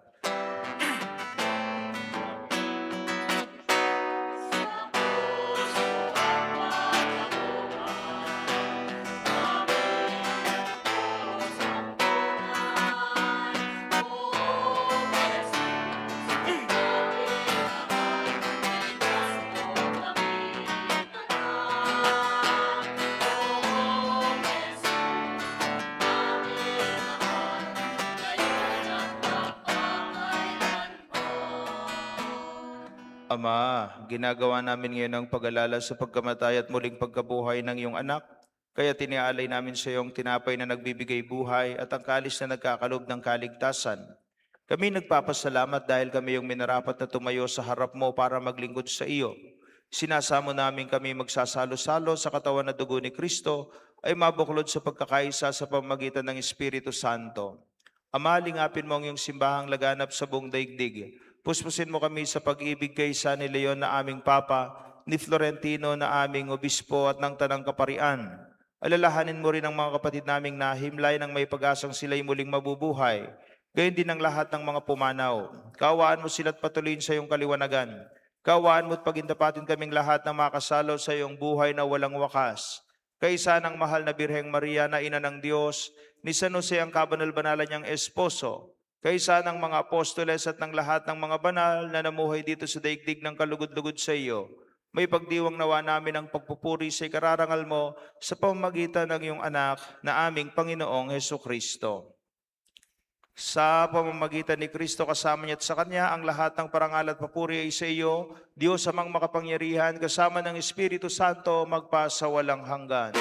Ama, ginagawa namin ngayon ang pag-alala sa pagkamatay at muling pagkabuhay ng iyong anak, kaya tinialay namin sa iyong tinapay na nagbibigay buhay at ang kalis na nagkakalob ng kaligtasan. Kami nagpapasalamat dahil kami yung minarapat na tumayo sa harap mo para maglingkod sa iyo. Sinasamo namin kami magsasalo-salo sa katawan na dugo ni Kristo ay mabuklod sa pagkakaisa sa pamamagitan ng Espiritu Santo. Ama, lingapin mo ang iyong simbahang laganap sa buong daigdig. Puspusin mo kami sa pag-ibig kay San Leon na aming Papa, ni Florentino na aming Obispo at ng Tanang Kaparian. Alalahanin mo rin ang mga kapatid naming nahimlay ng may pag-asang sila'y muling mabubuhay. Gayon din ang lahat ng mga pumanaw. Kaawaan mo sila't patuloyin sa iyong kaliwanagan. Kaawaan mo at pagindapatin kaming lahat na makasalo sa iyong buhay na walang wakas. Kaisa ng mahal na Birheng Maria na ina ng Diyos, ni San Jose ang kabanal-banalan niyang esposo, kaysa ng mga apostoles at ng lahat ng mga banal na namuhay dito sa daigdig ng kalugod-lugod sa iyo, may pagdiwang nawa namin ang pagpupuri sa ikararangal mo sa pamamagitan ng iyong anak na aming Panginoong Kristo. Sa pamamagitan ni Kristo kasama niya at sa Kanya, ang lahat ng parangal at papuri ay sa iyo, Diyos amang makapangyarihan, kasama ng Espiritu Santo, magpasawalang hanggan.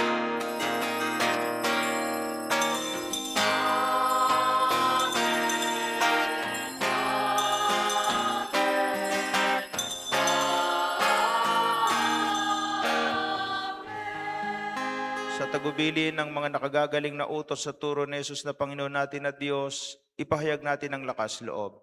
Sa tagubilin ng mga nakagagaling na utos sa turo ni Jesus na Panginoon natin at Diyos, ipahayag natin ang lakas loob.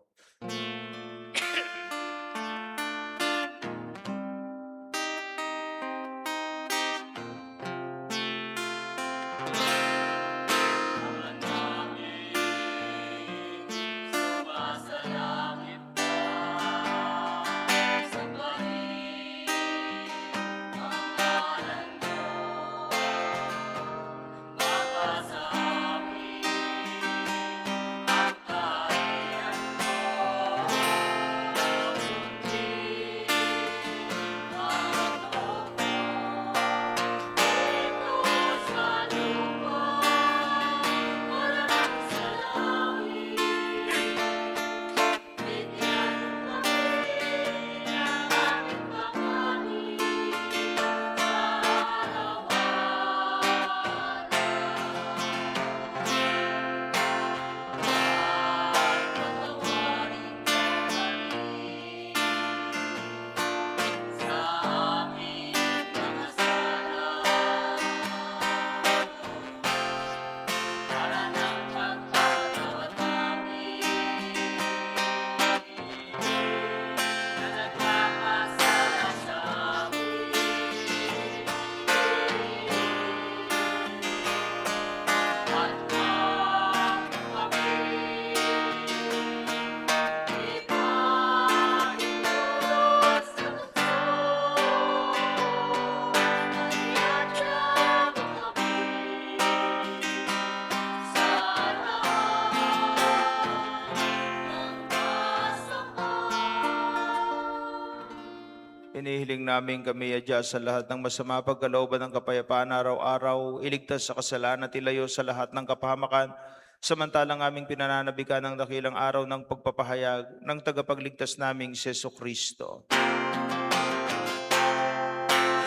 Inihiling namin kami adya sa lahat ng masama pagkalooban ng kapayapaan araw-araw, iligtas sa kasalanan at ilayo sa lahat ng kapahamakan, samantalang aming pinananabikan ng dakilang araw ng pagpapahayag ng tagapagligtas naming si Jesucristo.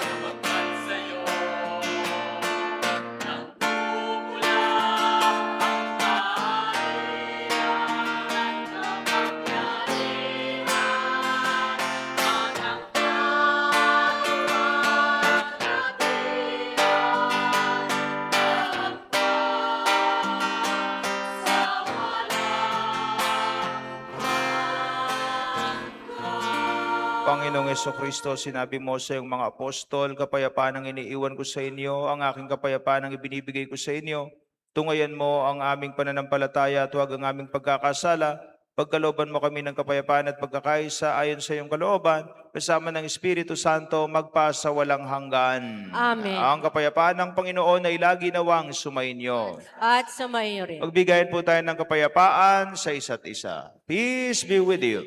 Sapagkat sa'yo nagmumula ang kaharian at kapangyarihan at ang kaluwalhatian sa Panginoong Jesucristo, sinabi mo sa iyong mga apostol, kapayapaan ang iniiwan ko sa inyo, ang aking kapayapaan ang ibinibigay ko sa inyo. Tungayan mo ang aming pananampalataya at huwag ang aming pagkakasala. Pagkalooban mo kami ng kapayapaan at pagkakaisa ayon sa iyong kalooban, kasama ng Espiritu Santo, magpasa walang hanggan. Amen. Ang kapayapaan ng Panginoon ay lagi nawang sumainyo. At sumayo rin. Magbigayan po tayo ng kapayapaan sa isa't isa. Peace be with you.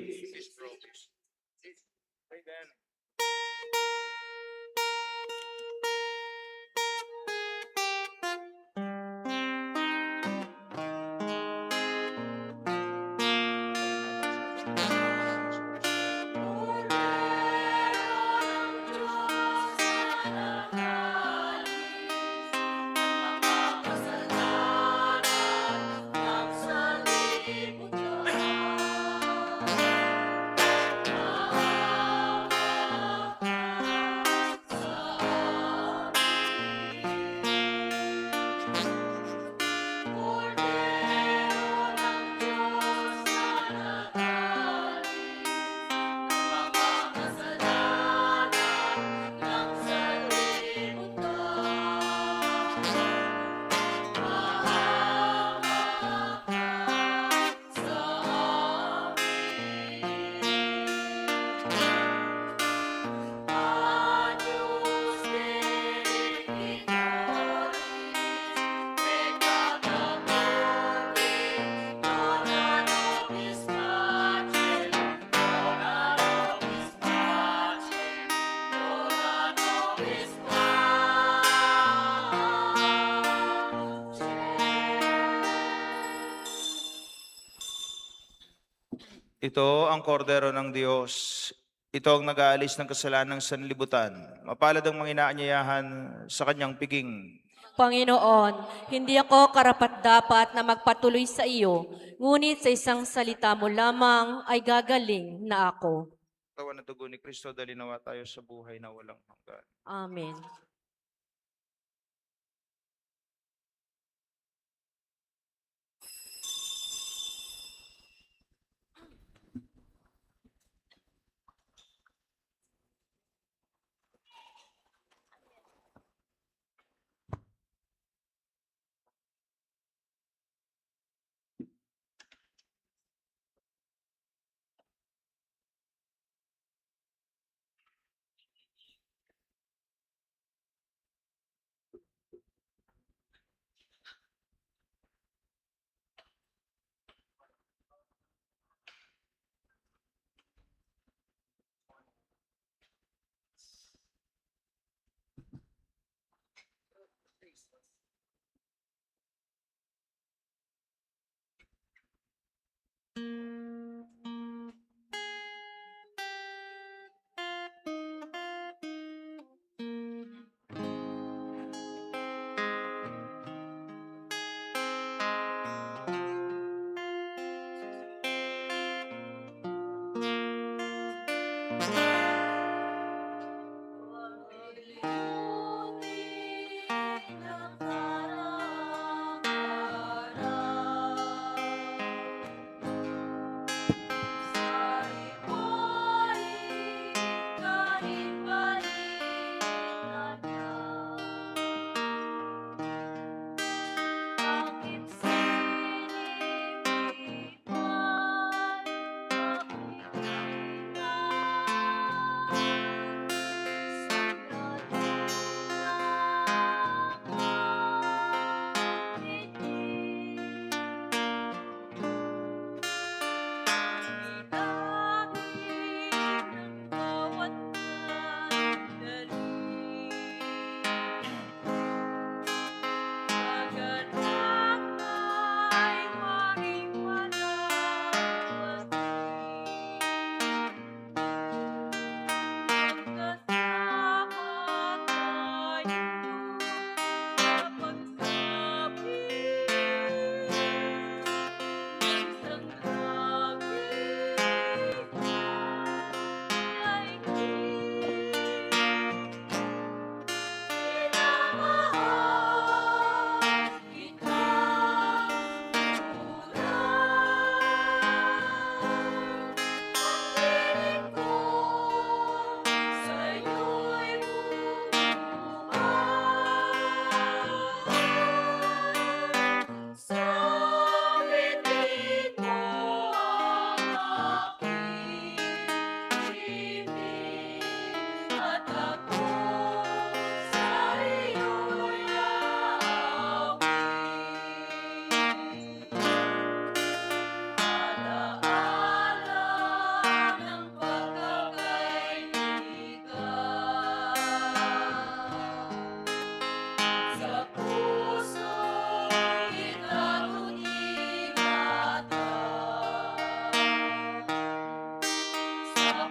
Ito ang kordero ng Diyos. Ito ang nag-aalis ng kasalanan ng sanlibutan. Mapalad ang mga inaanyayahan sa kanyang piging. Panginoon, hindi ako karapat-dapat na magpatuloy sa iyo, ngunit sa isang salita mo lamang ay gagaling na ako. Katawan at dugo ni Kristo, dalinawa tayo sa buhay na walang hanggan. Amen.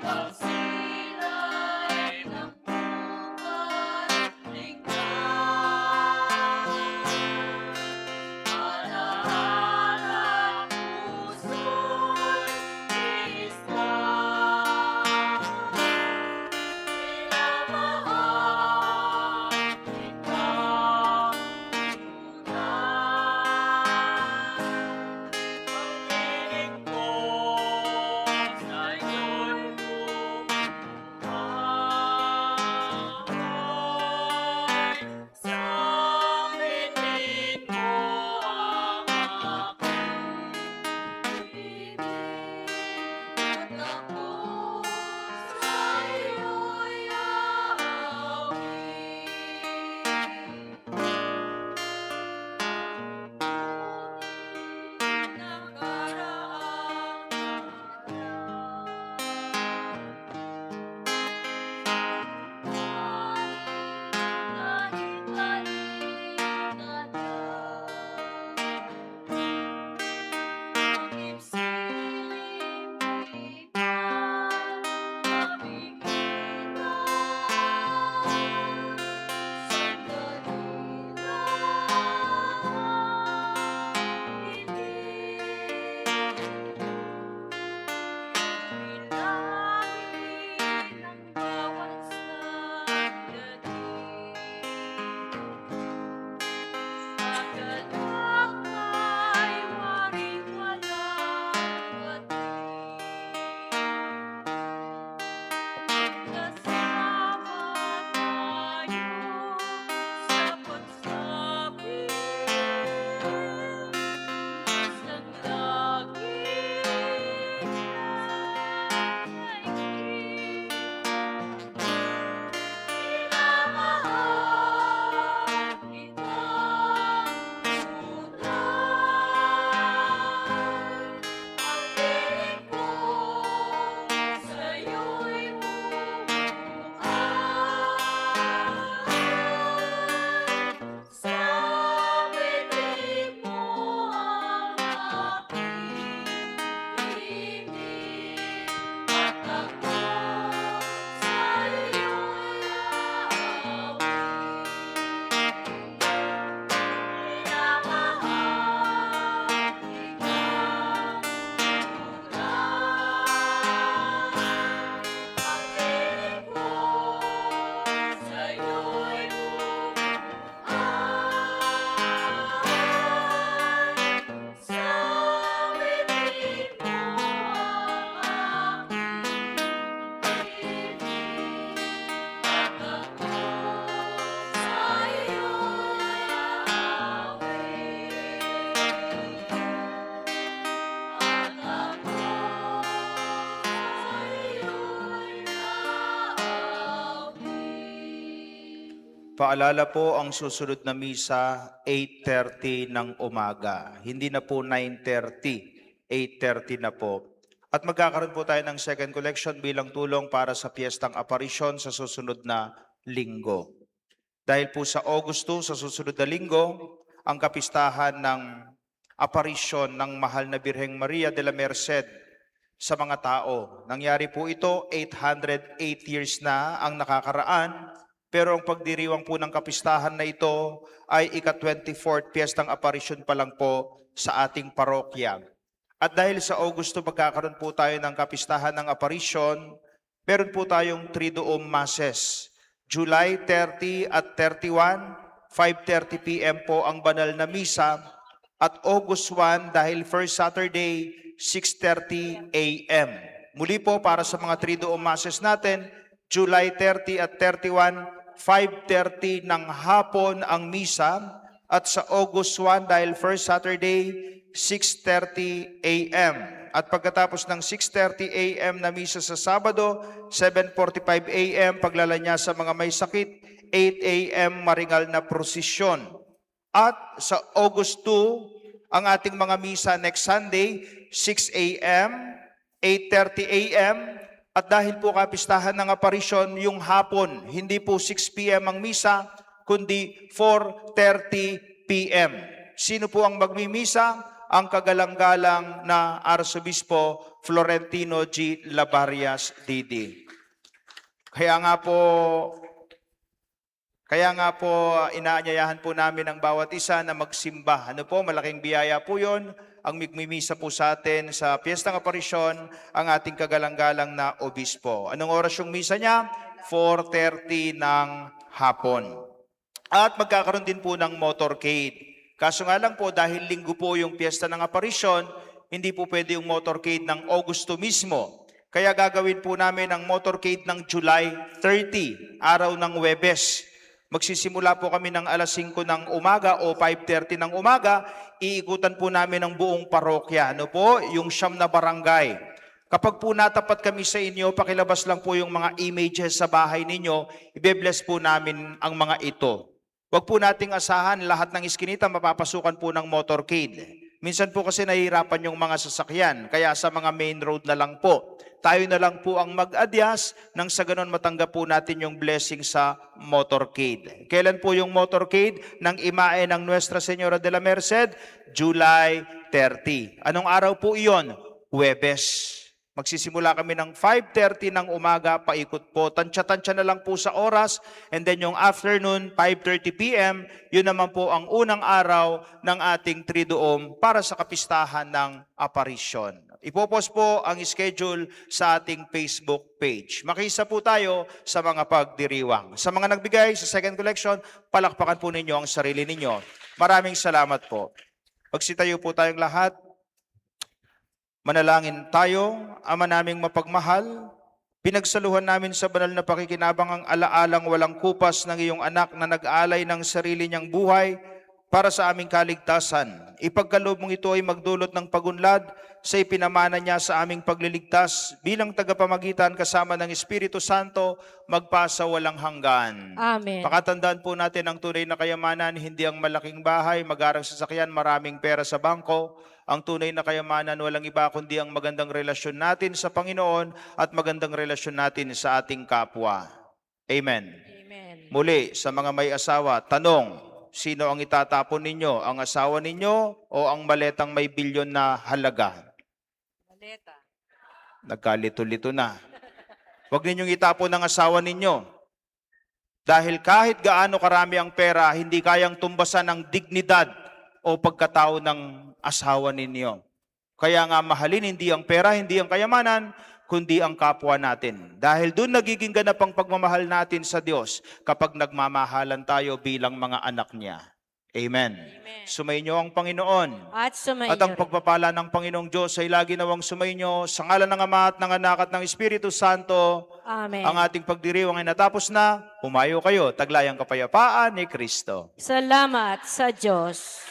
pagsilay ng bukas ligtas. Alaala puso'y isang minamahal kitang tunay. Pag-ibig ko sa'yo'y bumuhay. Sambitin mo ang aking ibig at ako sa'yo'y aawin. Paalala po, ang susunod na misa, 8:30 ng umaga. Hindi na po 9:30, 8:30 na po. At magkakaroon po tayo ng second collection bilang tulong para sa Piyestang Aparisyon sa susunod na linggo. Dahil po sa Agosto, sa susunod na linggo, ang kapistahan ng Aparisyon ng Mahal na Birheng Maria de la Merced sa mga tao. Nangyari po ito, 808 years na ang nakakaraan. Pero ang pagdiriwang po ng kapistahan na ito ay ika-24th Piyestang Aparisyon pa lang po sa ating parokya. At dahil sa Agosto magkakaroon po tayo ng kapistahan ng Aparisyon, meron po tayong Triduum Masses. July 30 at 31, 5:30 p.m. po ang banal na misa. At August 1, dahil first Saturday, 6:30 a.m. Muli po para sa mga Triduum Masses natin, July 30 at 31, 5:30 ng hapon ang misa, at sa August 1 dahil first Saturday, 6:30 a.m. At pagkatapos ng 6:30 a.m. na misa sa Sabado, 7:45 a.m. paglalanya sa mga may sakit, 8 a.m. maringal na prosesyon. At sa August 2, ang ating mga misa next Sunday, 6 a.m., 8:30 a.m., at dahil po kapistahan ng Aparisyon yung hapon, hindi po 6 p.m. ang misa, kundi 4:30 p.m. Sino po ang magmimisa? ang kagalang-galang na Arsobispo Florentino G. Labarias, D.D. Kaya nga po, inaanyayahan po namin ang bawat isa na magsimba. Ano po, malaking biyaya po yun. Ang migmimisa po sa atin sa Piyestang Aparisyon, ang ating kagalang-galang na obispo. Anong oras yung misa niya? 4:30 ng hapon. At magkakaroon din po ng motorcade. Kaso nga lang po, dahil linggo po yung Piyesta ng Aparisyon, hindi po pwede yung motorcade ng Augusto mismo. Kaya gagawin po namin ang motorcade ng July 30, araw ng Huwebes. Magsisimula po kami ng alas 5 ng umaga o 5:30 ng umaga, iikutan po namin ang buong parokya, ano po, yung 9 na barangay. Kapag po natapat kami sa inyo, pakilabas lang po yung mga images sa bahay ninyo, ibe-bless po namin ang mga ito. Huwag po nating asahan lahat ng iskinita mapapasukan po ng motorcade. Minsan po kasi nahihirapan yung mga sasakyan, kaya sa mga main road na lang po. Tayo na lang po ang mag-adyas nang sa ganon matanggap po natin yung blessing sa motorcade. Kailan po yung motorcade? Nang imae ng Nuestra Señora de la Merced? July 30. Anong araw po iyon? Huwebes. Magsisimula kami ng 5:30 ng umaga, paikot po. Tansya-tansya na lang po sa oras. And then yung afternoon, 5:30 p.m., yun naman po ang unang araw ng ating Triduum para sa kapistahan ng Aparisyon. Ipopost po ang schedule sa ating Facebook page. Makisa po tayo sa mga pagdiriwang. Sa mga nagbigay sa second collection, palakpakan po ninyo ang sarili ninyo. Maraming salamat po. Magsitayo po tayong lahat. Manalangin tayo, Ama naming mapagmahal, pinagsaluhan namin sa banal na pakikinabang ang alaalang walang kupas ng iyong anak na nag-alay ng sarili niyang buhay para sa aming kaligtasan. Ipagkaloob mong ito ay magdulot ng pagunlad sa ipinamana niya sa aming pagliligtas bilang tagapamagitan kasama ng Espiritu Santo magpasa walang hanggan. Amen. Pakatandaan po natin ang tunay na kayamanan, hindi ang malaking bahay, magarang sasakyan, maraming pera sa bangko. Ang tunay na kayamanan walang iba kundi ang magandang relasyon natin sa Panginoon at magandang relasyon natin sa ating kapwa. Amen. Amen. Muli, sa mga may asawa, tanong, sino ang itatapon ninyo? Ang asawa ninyo o ang maletang may bilyon na halaga? Maleta. Nagkalito-lito na. Huwag ninyong itapon ang asawa ninyo. Dahil kahit gaano karami ang pera, hindi kayang tumbasan ang dignidad o pagkatao ng asawa ninyo. Kaya nga mahalin hindi ang pera, hindi ang kayamanan, kundi ang kapwa natin. Dahil doon nagiging ganap ang pagmamahal natin sa Diyos kapag nagmamahalan tayo bilang mga anak niya. Amen. Sumainyo ang Panginoon. At sumainyo At ang rin. pagpapala ng Panginoong Diyos ay lagi nawang sumainyo sa ngalan ng Ama at ng Anak at ng Espiritu Santo. Amen. Ang ating pagdiriwang ay natapos na. Humayo kayo, taglayang kapayapaan ni Kristo. Salamat sa Diyos.